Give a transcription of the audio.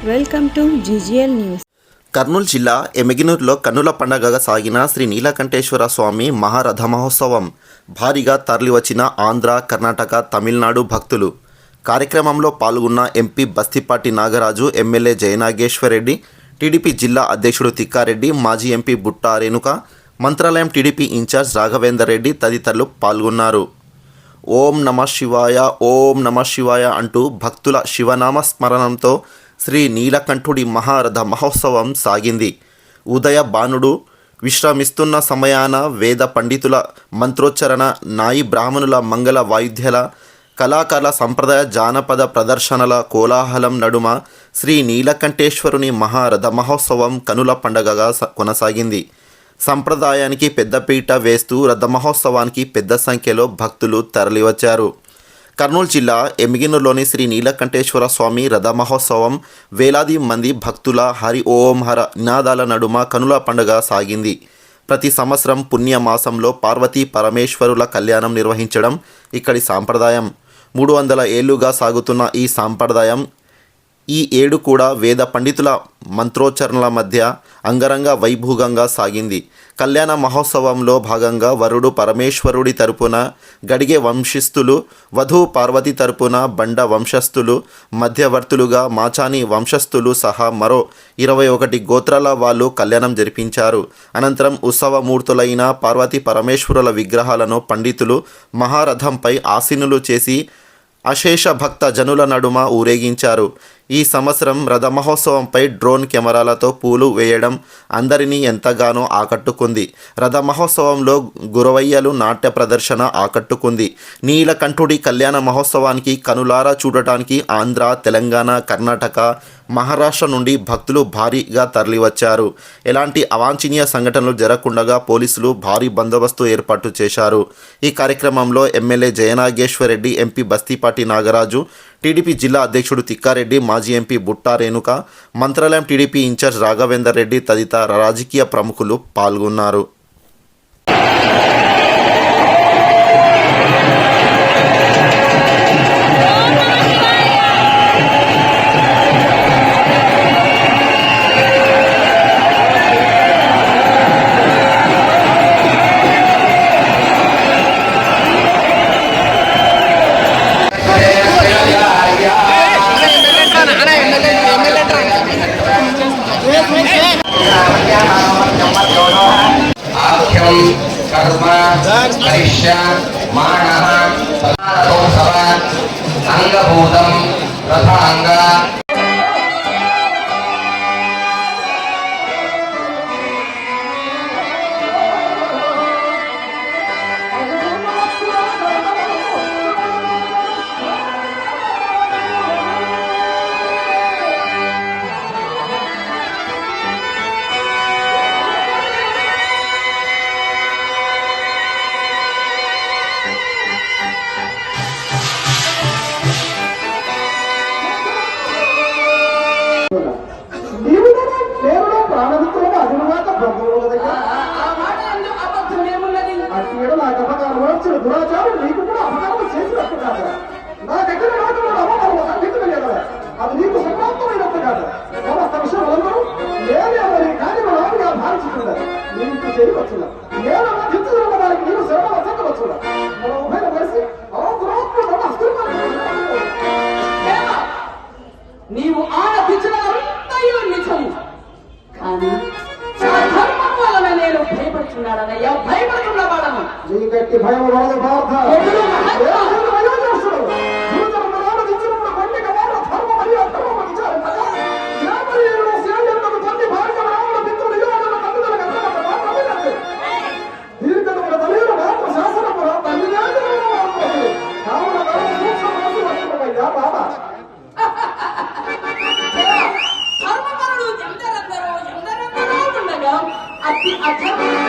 Welcome to GGL news. Kurnool జిల్లా ఎమ్మిగనూరులో కన్నుల పండగగా సాగిన శ్రీ నీలకంఠేశ్వర స్వామి మహారథ మహోత్సవం భారీగా తరలివచ్చిన ఆంధ్ర, కర్ణాటక, తమిళనాడు భక్తులు. కార్యక్రమంలో పాల్గొన్న MP Bastipati Nagaraju, MLA Jayanageswara Reddy, TDP జిల్లా అధ్యక్షుడు తిక్కారెడ్డి, మాజీ MP Butta Renuka, Mantralayam TDP incharge Raghavender Reddy తదితరులు పాల్గొన్నారు. ఓం నమ శివాయ, ఓం నమ శివాయ అంటూ భక్తుల శివనామ స్మరణంతో శ్రీ నీలకంఠుడి మహారథ మహోత్సవం సాగింది. ఉదయ బాణుడు విశ్రమిస్తున్న సమయాన వేద పండితుల మంత్రోచ్చరణ, నాయి బ్రాహ్మణుల మంగళ వాయిద్యాల, కళాకారుల సంప్రదాయ జానపద ప్రదర్శనల కోలాహలం నడుమ శ్రీ నీలకంఠేశ్వరుని మహారథ మహోత్సవం కనుల పండగగా కొనసాగింది. సంప్రదాయానికి పెద్దపీట వేస్తూ రథ మహోత్సవానికి పెద్ద సంఖ్యలో భక్తులు తరలివచ్చారు. కర్నూలు జిల్లా ఎమ్మిగనూరులోని శ్రీ నీలకంఠేశ్వర స్వామి రథ మహోత్సవం వేలాది మంది భక్తుల హరి ఓం హర నినాదాల నడుమ కనుల పండుగ సాగింది. ప్రతి సంవత్సరం పుణ్యమాసంలో పార్వతీ పరమేశ్వరుల కళ్యాణం నిర్వహించడం ఇక్కడి సాంప్రదాయం. 300 ఏళ్లుగా సాగుతున్న ఈ సాంప్రదాయం ఈ ఏడు కూడా వేద పండితుల మంత్రోచ్చరణల మధ్య అంగరంగ వైభోగంగా సాగింది. కళ్యాణ మహోత్సవంలో భాగంగా వరుడు పరమేశ్వరుడి తరపున గడిగే వంశస్థులు, వధువు పార్వతి తరపున బండ వంశస్థులు, మధ్యవర్తులుగా మాచాని వంశస్థులు సహా మరో 21 గోత్రాల వాళ్ళు కళ్యాణం జరిపించారు. అనంతరం ఉత్సవమూర్తులైన పార్వతీ పరమేశ్వరుల విగ్రహాలను పండితులు మహారథంపై ఆసీనులు చేసి అశేష భక్త జనుల నడుమ ఊరేగించారు. ఈ సంవత్సరం రథ మహోత్సవంపై డ్రోన్ కెమెరాలతో పూలు వేయడం అందరినీ ఎంతగానో ఆకట్టుకుంది. రథ మహోత్సవంలో గురవయ్యలు నాట్య ప్రదర్శన ఆకట్టుకుంది. నీలకంఠుడి కళ్యాణ మహోత్సవానికి కనులారా చూడటానికి ఆంధ్ర, తెలంగాణ, కర్ణాటక, మహారాష్ట్ర నుండి భక్తులు భారీగా తరలివచ్చారు. ఎలాంటి అవాంఛనీయ సంఘటనలు జరగకుండా పోలీసులు భారీ బందోబస్తు ఏర్పాటు చేశారు. ఈ కార్యక్రమంలో MLA Jayanageswara Reddy, MP Bastipati Nagaraju, TDP జిల్లా అధ్యక్షుడు తిక్కారెడ్డి, మాజీ MP Butta Renuka, Mantralayam TDP incharge Raghavender Reddy తదితర రాజకీయ ప్రముఖులు పాల్గొన్నారు. कर्म परिश्य मानः सदातोत्सव अंगभूतं रथांग దురాచారం నీకు కూడా అపకారం చేసినట్టు కాదు. నా దగ్గర అది నీకు సమాప్తమైనట్టు కాదు. సమస్త విషయం అందరూ నేనే కార్యక్రమాలుగా భావించుతున్నారు. నీకు చేయవచ్చున్నా, నేను మధ్యించడం వారికి నీవు శ్రమ వచ్చవచ్చున్నా. మనం ఉభయ కలిసి నీవు ఆనందించడంతయో నిజము, కానీ ధర్మం వలన నేను భయపడుతున్నాడనయ్యా. భయపడుతున్న వాళ్ళను నీకట్టి భయం వలన బాధ ధర్మపరుడు ఎందరెందరో ఉండగా అతి అధర్మ